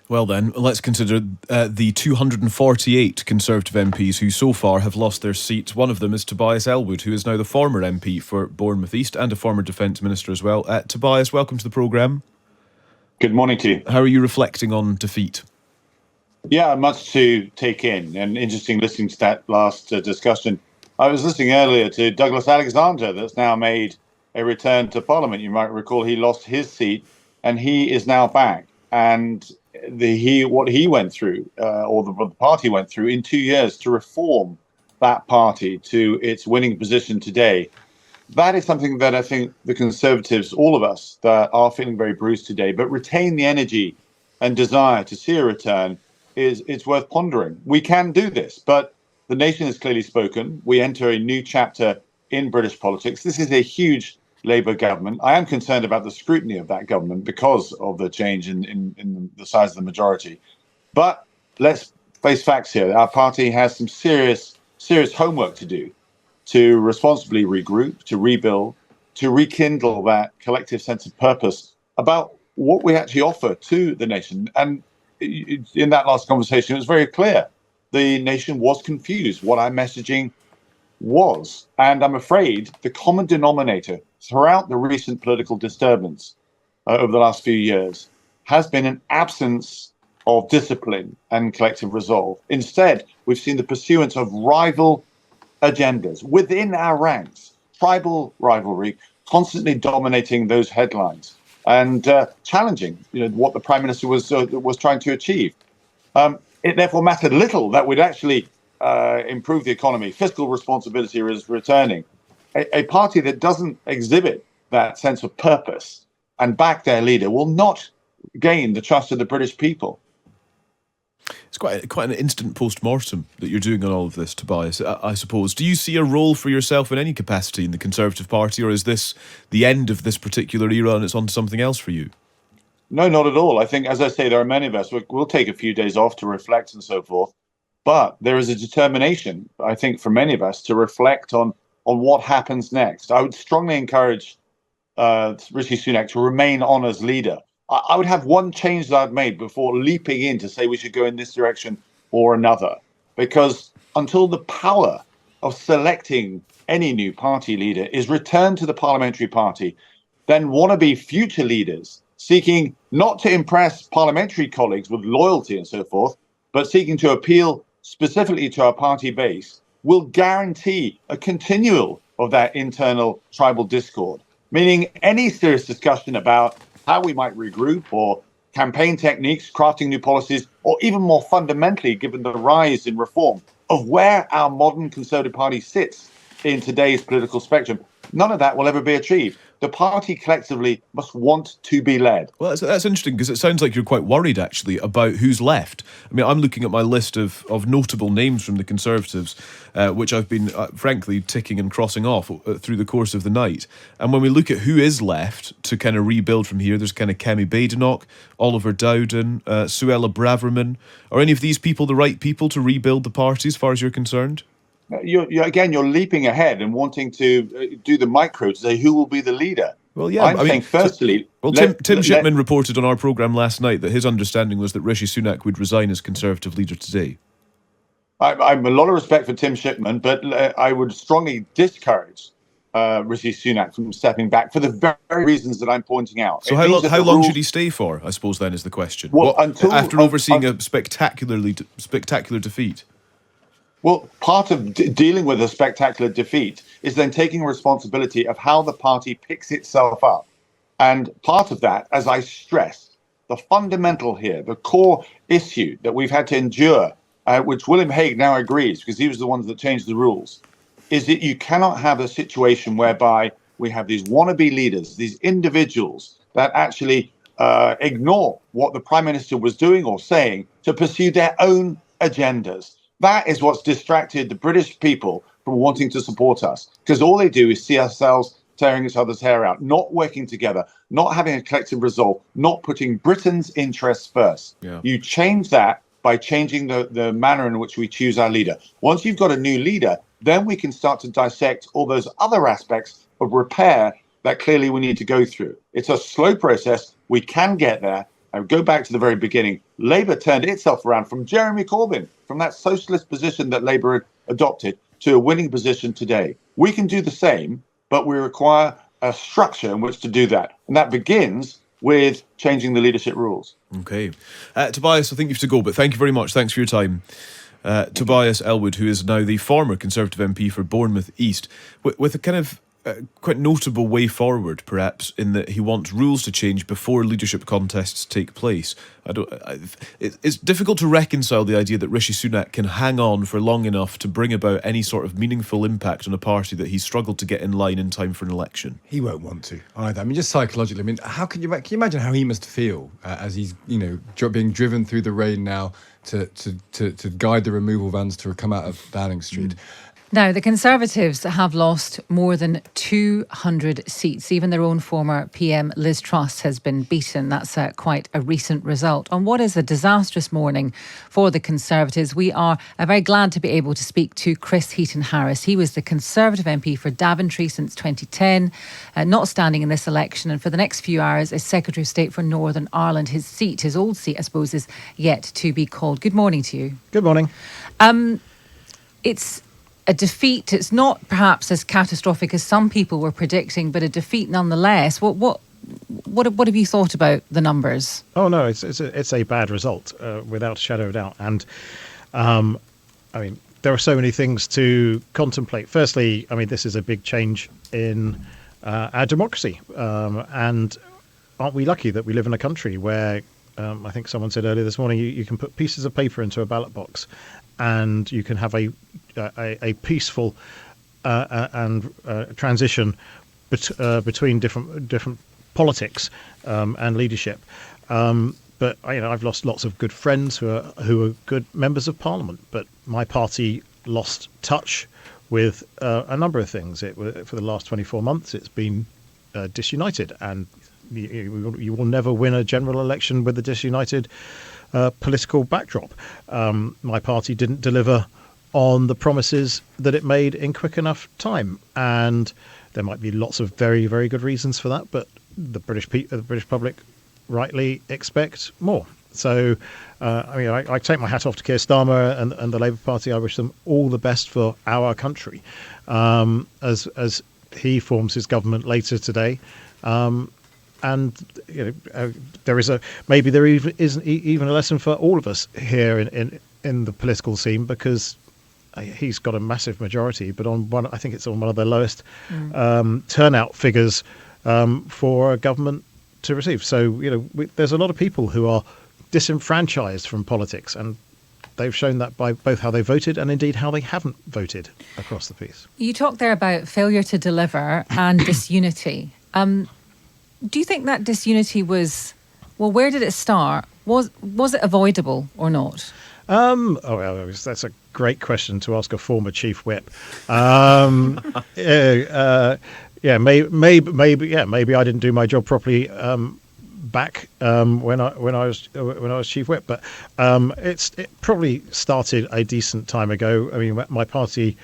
Well then, let's consider the 248 Conservative MPs who so far have lost their seats. One of them is Tobias Ellwood, who is now the former MP for Bournemouth East and a former Defence Minister as well. Tobias, welcome to the programme. Good morning to you. How are you reflecting on defeat? Yeah, much to take in, and interesting listening to that last discussion. I was listening earlier to Douglas Alexander, that's now made a return to Parliament. You might recall he lost his seat, and he is now back. And what he went through, or the party went through in 2 years to reform that party to its winning position today, that is something that I think the Conservatives, all of us, that are feeling very bruised today, but retain the energy and desire to see a return, it's worth pondering. We can do this, but the nation has clearly spoken. We enter a new chapter in British politics. This is a huge Labour government. I am concerned about the scrutiny of that government because of the change in the size of the majority. But let's face facts here. Our party has some serious homework to do to responsibly regroup, to rebuild, to rekindle that collective sense of purpose about what we actually offer to the nation. And in that last conversation, it was very clear. The nation was confused what our messaging was. And I'm afraid the common denominator throughout the recent political disturbance over the last few years has been an absence of discipline and collective resolve. Instead, we've seen the pursuance of rival agendas within our ranks, tribal rivalry, constantly dominating those headlines and challenging what the Prime Minister was trying to achieve. It therefore mattered little that we'd actually improve the economy. Fiscal responsibility is returning. A party that doesn't exhibit that sense of purpose and back their leader will not gain the trust of the British people. It's quite an instant post-mortem that you're doing on all of this, Tobias, I suppose. Do you see a role for yourself in any capacity in the Conservative Party, or is this the end of this particular era and it's on to something else for you? No, not at all. I think, as I say, there are many of us. We'll take a few days off to reflect and so forth. But there is a determination, I think, for many of us to reflect on what happens next. I would strongly encourage Rishi Sunak to remain on as leader. I would have one change that I've made before leaping in to say we should go in this direction or another, because until the power of selecting any new party leader is returned to the parliamentary party, then wannabe future leaders seeking not to impress parliamentary colleagues with loyalty and so forth, but seeking to appeal specifically to our party base, will guarantee a continual of that internal tribal discord, meaning any serious discussion about how we might regroup or campaign techniques, crafting new policies, or even more fundamentally, given the rise in reform of where our modern Conservative Party sits in today's political spectrum, none of that will ever be achieved. The party collectively must want to be led. Well, that's interesting, because it sounds like you're quite worried, actually, about who's left. I mean, I'm looking at my list of notable names from the Conservatives, which I've been, frankly, ticking and crossing off through the course of the night. And when we look at who is left to kind of rebuild from here, there's kind of Kemi Badenoch, Oliver Dowden, Suella Braverman. Are any of these people the right people to rebuild the party, as far as you're concerned? You're leaping ahead and wanting to do the micro to say who will be the leader. Well, yeah, I'm saying firstly... Tim Shipman reported on our programme last night that his understanding was that Rishi Sunak would resign as Conservative leader today. I have a lot of respect for Tim Shipman, but I would strongly discourage Rishi Sunak from stepping back for the very reasons that I'm pointing out. So how long should he stay for, I suppose, then, is the question. Well, after overseeing a spectacular defeat? Well, part of dealing with a spectacular defeat is then taking responsibility of how the party picks itself up. And part of that, as I stress, the fundamental here, the core issue that we've had to endure, which William Hague now agrees, because he was the one that changed the rules, is that you cannot have a situation whereby we have these wannabe leaders, these individuals that actually ignore what the Prime Minister was doing or saying to pursue their own agendas. That is what's distracted the British people from wanting to support us, because all they do is see ourselves tearing each other's hair out, not working together, not having a collective resolve, not putting Britain's interests first. Yeah. You change that by changing the manner in which we choose our leader. Once you've got a new leader, then we can start to dissect all those other aspects of repair that clearly we need to go through. It's a slow process. We can get there, Go back to the very beginning. Labour turned itself around from Jeremy Corbyn, from that socialist position that Labour had adopted, to a winning position today. We can do the same, but we require a structure in which to do that. And that begins with changing the leadership rules. Okay. Tobias, I think you have to go, but thank you very much. Thanks for your time. Tobias Elwood, who is now the former Conservative MP for Bournemouth East, with a kind of quite notable way forward, perhaps, in that he wants rules to change before leadership contests take place. It's difficult to reconcile the idea that Rishi Sunak can hang on for long enough to bring about any sort of meaningful impact on a party that he's struggled to get in line in time for an election. He won't want to either. I mean, just psychologically, I mean, can you imagine how he must feel as he's, being driven through the rain now to guide the removal vans to come out of Downing Street? Now, the Conservatives have lost more than 200 seats. Even their own former PM, Liz Truss, has been beaten. That's quite a recent result. On what is a disastrous morning for the Conservatives, we are very glad to be able to speak to Chris Heaton-Harris. He was the Conservative MP for Daventry since 2010, not standing in this election, and for the next few hours is Secretary of State for Northern Ireland. His old seat, I suppose, is yet to be called. Good morning to you. Good morning. It's a defeat. It's not perhaps as catastrophic as some people were predicting, but a defeat nonetheless. What have you thought about the numbers? Oh no, it's a bad result without a shadow of a doubt. And I mean, there are so many things to contemplate. Firstly, I mean, this is a big change in our democracy, and aren't we lucky that we live in a country where I think someone said earlier this morning you can put pieces of paper into a ballot box, and you can have a peaceful and transition between different politics and leadership. But I've lost lots of good friends who are good members of Parliament. But my party lost touch with a number of things. For the last 24 months, it's been disunited, and you will never win a general election with a disunited political backdrop. My party didn't deliver on the promises that it made in quick enough time, and there might be lots of very, very good reasons for that, but the British public rightly expect more. So, I take my hat off to Keir Starmer and the Labour Party. I wish them all the best for our country as he forms his government later today. And there isn't even a lesson for all of us here in the political scene, because he's got a massive majority, but I think it's on one of the lowest turnout figures for a government to receive. So there's a lot of people who are disenfranchised from politics, and they've shown that by both how they voted and indeed how they haven't voted across the piece. You talked there about failure to deliver and disunity. Do you think that disunity where did it start? Was it avoidable or not? That's a great question to ask a former chief whip. Maybe I didn't do my job properly back when I was chief whip, but it probably started a decent time ago. I mean, my party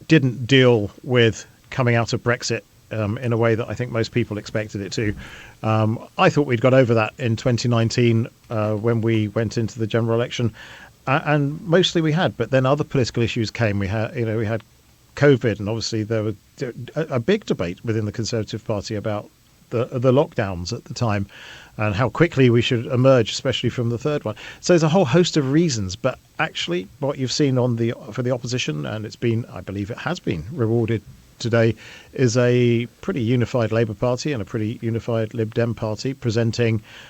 didn't deal with coming out of Brexit in a way that I think most people expected it to. I thought we'd got over that in 2019 when we went into the general election, and mostly we had. But then other political issues came. We had COVID, and obviously there was a big debate within the Conservative Party about the lockdowns at the time and how quickly we should emerge, especially from the third one. So there's a whole host of reasons. But actually, what you've seen for the opposition, and I believe it has been rewarded today, is a pretty unified Labour Party and a pretty unified Lib Dem Party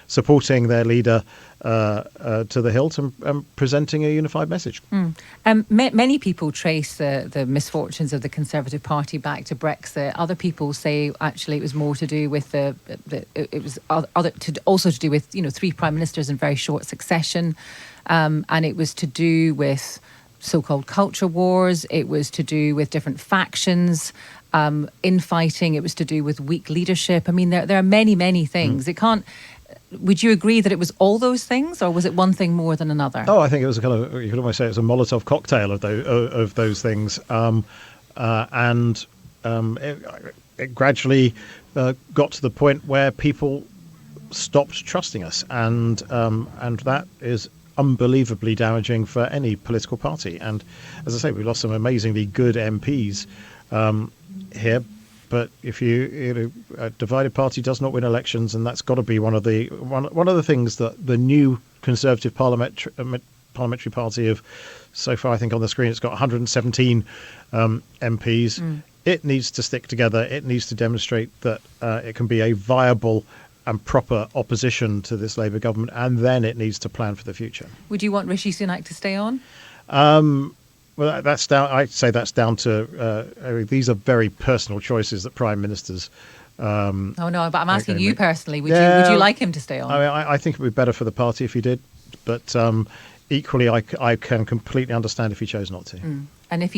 supporting their leader to the hilt and presenting a unified message. Many people trace the misfortunes of the Conservative Party back to Brexit. Other people say actually it was more to do with also to do with three prime ministers in very short succession, and it was to do with so-called culture wars. It was to do with different factions, infighting. It was to do with weak leadership. I mean, there are many things. It can't. Would you agree that it was all those things, or was it one thing more than another? Oh, I think it was you could almost say it was a Molotov cocktail of those things, it gradually got to the point where people stopped trusting us, and that is unbelievably damaging for any political party. And as I say, we lost some amazingly good MPs here. But if a divided party does not win elections, and that's got to be one of the things that the new Conservative parliamentary party of, so far I think on the screen it's got 117 MPs. It needs to stick together. It needs to demonstrate that it can be a viable and proper opposition to this Labour government, and then it needs to plan for the future. Would you want Rishi Sunak to stay on? Well, that's down. I'd say that's down to these are very personal choices that prime ministers. Oh no, but I'm asking you make. personally. Would Yeah, you like him to stay on? I mean, I think it would be better for the party if he did, but equally, I can completely understand if he chose not to. And if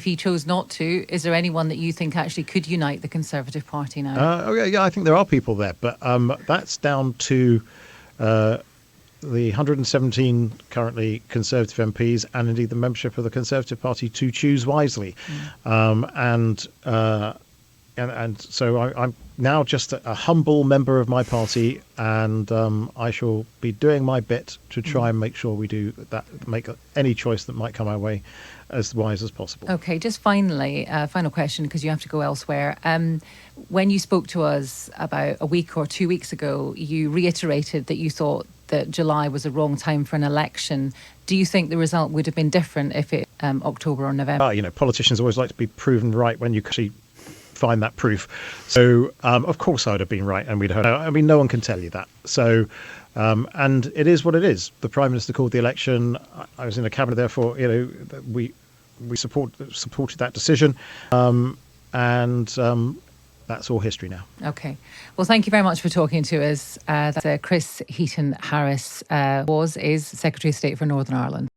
he chose not to, is there anyone that you think actually could unite the Conservative Party now? Yeah, I think there are people there, but that's down to the 117 currently Conservative MPs, and indeed the membership of the Conservative Party, to choose wisely. And so I'm now just a humble member of my party, and I shall be doing my bit to try and make sure we do that, make any choice that might come our way as wise as possible. Okay, just finally, final question, because you have to go elsewhere. When you spoke to us about a week or 2 weeks ago, you reiterated that you thought that July was a wrong time for an election. Do you think the result would have been different if it October or November? Politicians always like to be proven right when you actually find that proof. So, of course, I would have been right, and we'd heard. I mean, no one can tell you that. So, and it is what it is. The Prime Minister called the election. I was in the cabinet, therefore, we supported that decision, and that's all history now. Okay. Well, thank you very much for talking to us. That's Chris Heaton-Harris is Secretary of State for Northern Ireland.